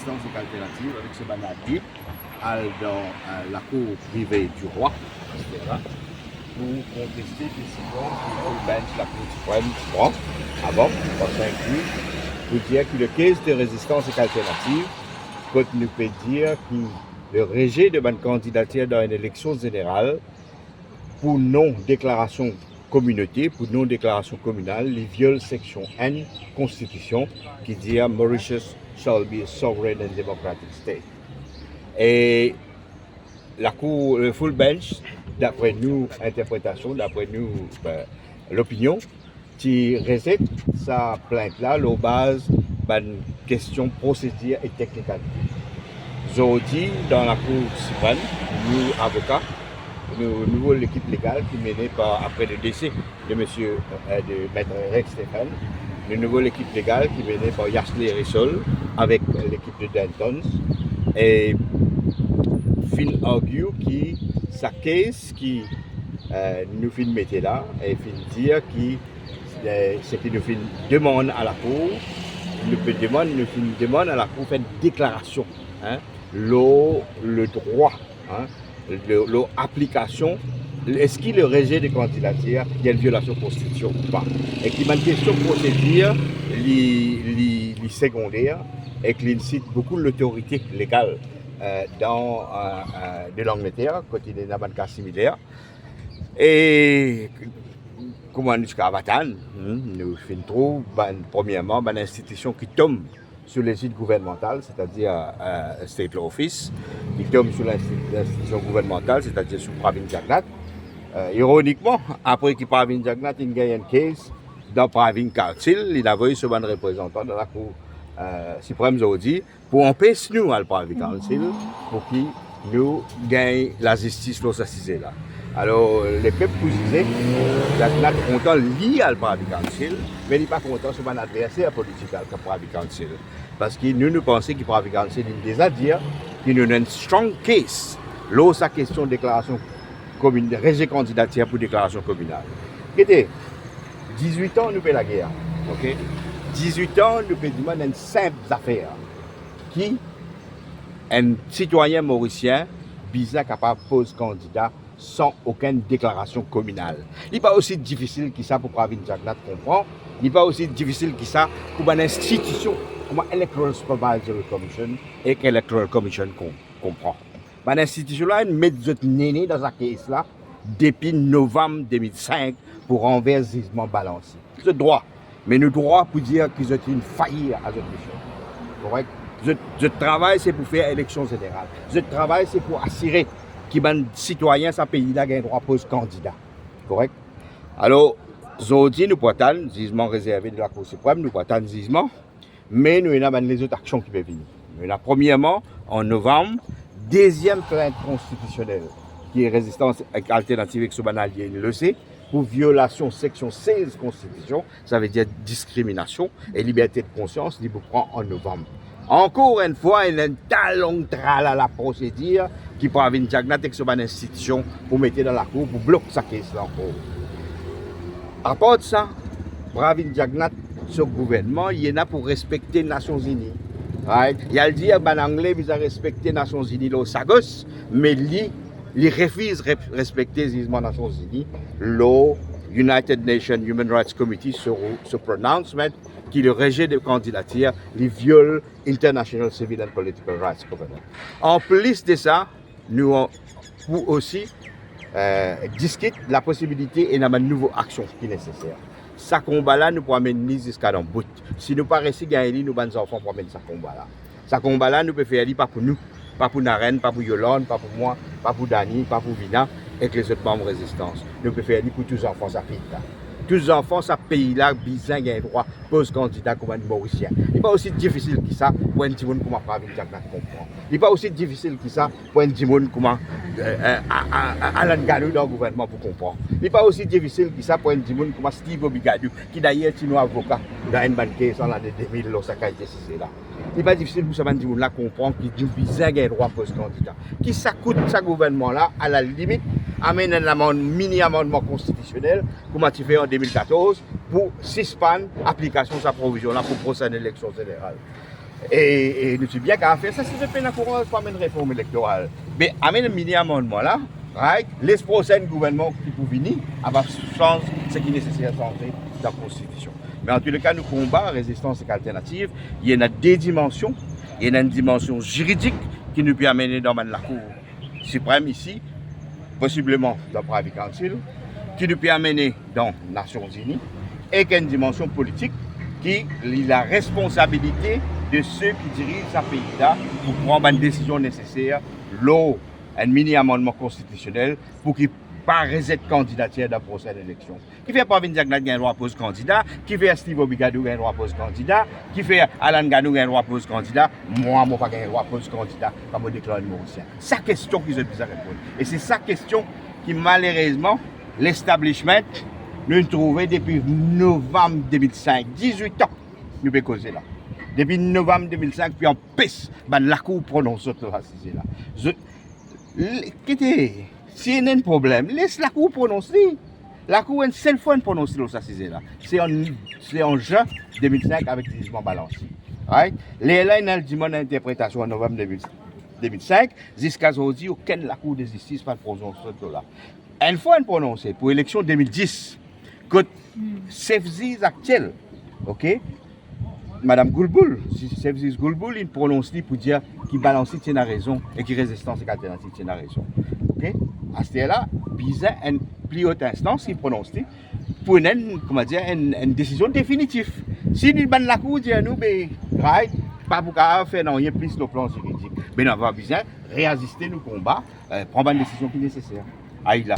résistance alternative avec ce banadier dans la cour privée du roi, etc., pour contester les décisions du bench la Cour suprême prend avant, par 5 jours, pour dire que le case de résistance alternative, quand nous peut dire que le rejet de ma candidature dans une élection générale pour non-déclaration communauté, pour non-déclaration communale, les viole section N Constitution qui dit Mauritius shall be a sovereign and democratic state. Et la cour, le full bench, d'après nous, interprétation, d'après nous, l'opinion, qui rejette sa plainte-là, la base d'une question procédure et technique. Aujourd'hui, dans la Cour suprême, nous, avocats, nous, l'équipe légale qui est menée après le décès de monsieur, de maître Rex Stéphane, de nouveau l'équipe légale qui est menée par Yasli Rissol avec l'équipe de Dantons, et fin argue qui sa case qui nous fin mettre là et fin dire que c'est que nous fin demande à la cour, nous demande à la cour faire une déclaration, hein, le droit, hein, l'application. Est-ce qu'il le rejet de candidature, il y a une violation de la Constitution ou pas? Et qui m'a une question procédure, les secondaires, et qui cite beaucoup l'autorité légale de l'Angleterre, quand il est dans un cas similaire. Et comment nous avons nous faisons premièrement une institution qui tombe sur les sites gouvernementales, c'est-à-dire State Law Office, qui tombe sur l'institution gouvernementale, c'est-à-dire sur Pravin Jagnat. Ironiquement, après que Pravin Jagnat a gagné un case dans Pravin Council, il a envoyé ce bon représentant dans la Cour suprême aujourd'hui pour empêcher nous à le Pravin Council pour qu'il nous gagne la justice pour s'assiser là. Alors, les peuples disent Jagnat est content lié à le Pravin Council, mais il n'est pas content sur mon adversaire politique à le Pravin Council. Parce que nous pensons que le Pravin Council a déjà dit qu'il y a un strong case, là, sa question de déclaration commune, de rejet candidature pour déclaration communale. Écoutez, 18 ans, nous faisons la guerre. Okay? 18 ans, nous faisons une simple affaire qui, un citoyen mauricien, bizarre capable de poser candidat sans aucune déclaration communale. Il n'est pas aussi difficile que ça pour Pravin Jagnat comprendre. Il n'est pas aussi difficile que ça pour une institution comme l'Electoral Supervisory Commission et que l'Electoral Commission comprend. Cette institution-là, elle met des nénés dans cette caisse-là depuis novembre 2005 pour envers jugement balancé. C'est droit. Mais le droit pour dire qu'ils ont une faillite à cette mission. Correct? Je travaille, c'est pour faire élection générale. Je travaille, c'est pour assurer que les citoyens de ce pays-là ont un droit de poser candidat. Correct? Alors, aujourd'hui, nous pouvons attendre le jugement réservé de la Cour suprême, nous pouvons attendre le jugement, mais nous avons les autres actions qui peuvent venir. Nous avons premièrement, en novembre, deuxième plainte constitutionnelle, qui est résistance alternative avec ce banalier, le sait, pour violation section 16 Constitution, ça veut dire discrimination et liberté de conscience, il vous prend en novembre. Encore une fois, il y a un talon à la procédure qui peut avoir une Jagnat avec cette institution pour mettre dans la cour, pour bloquer sa caisse là encore. À part de ça, Pravin Jagnat, ce gouvernement, il est là pour respecter les Nations Unies. Right? Il a dit que les Anglais ont respecté les Nations Unies, Sagos, mais il refuse de respecter les Nations Unies. Le United Nations Human Rights Committee, ce pronouncement, qui le rejet de candidature, il viole International Civil and Political Rights Covenant. En plus de ça, nous avons aussi discuté la possibilité et une nouvelle action qui est nécessaire. Ce combat-là, nous pouvons mener jusqu'à dans le bout. Si nous ne pouvons pas gagner, nous, nos enfants, pour mener ce combat-là. Ce combat-là, nous pouvons faire pas pour nous, pas pour Naren, pas pour Yolande, pas pour moi, pas pour Dani, pas pour Vina, et que les autres membres de résistance. Nous pouvons faire pour tous les enfants, ça pays-là. Tous les enfants, ce pays-là, bizarre, il y a un droit, pose candidat comme un Mauricien. Il n'est pas aussi difficile que ça pour un petit monde comme Pravin Jagnat comprendre. Il n'est pas aussi difficile que ça pour un petit monde comme Alan Galou dans le gouvernement pour comprendre. Il n'est pas aussi difficile que ça pour un petit monde comme Steve Obigadou, qui d'ailleurs est un avocat dans une banque en l'année 2000, lorsqu'il a été cessé là. Il n'est pas difficile pour ce petit monde-là comprendre qu'il est bizarre, il y a un droit poser candidat. Qui ça coûte ce gouvernement-là, à la limite, amène un mini-amendement constitutionnel, comme tu fait en 2014, pour suspendre l'application de sa provision-là pour procéder à l'élection générale. Et nous sommes bien qu'à faire ça, c'est un courant pour une réforme électorale. Mais avec le mini-amendement là, right, les prochains gouvernements qui peuvent venir, va changer ce qui est nécessaire à changer dans la Constitution. Mais en tous les cas, nous combattons résistance et alternative. Il y a deux dimensions. Il y a une dimension juridique qui nous peut amener dans la Cour suprême ici, possiblement dans le Privy Council, qui nous peut amener dans les Nations Unies, et qu'il y a une dimension politique qui a la responsabilité de ceux qui dirigent ce pays-là pour prendre une décision nécessaire, un mini-amendement constitutionnel pour qu'il pas reset candidature dans la prochaine élection. Qui fait pas venir dire qu'il y a un droit pose candidat, qui fait Steve Obigadou un droit pose candidat, qui fait Alan Ganou un droit pose candidat, moi, pas un droit pose candidat, comme on déclare le Mauricien. C'est la question qu'ils ont besoin de répondre. Et c'est sa question qui, malheureusement, l'establishment nous trouvé depuis novembre 2005, 18 ans, nous pouvons causer là. Depuis novembre 2005, puis en pisse, la Cour prononce ce là. Si il y a un problème, laisse la Cour prononcer. La Cour, une seule fois, prononce là. C'est en juin 2005 avec le jugement balancier. Right? Les là, il y a une interprétation en novembre 2005. Jusqu'à aujourd'hui, aucune la Cour de justice n'a prononcé là. Une fois, elle prononcé pour l'élection 2010, que Sefziz actuel, ok? Madame Goulboul, Sefziz Goulboul, il prononce pour dire qu'il balance tient la raison et qu'il résistance et alternative tient la raison. Ok? À ce là, bizarre une plus haute instance qui prononce pour une décision définitive. Si nous ban la cour dit à nous, right, pas pour faire rien plus le plan juridique. Mais nous avons besoin de réassister nos combats, prendre une décision qui est nécessaire. Aïe là.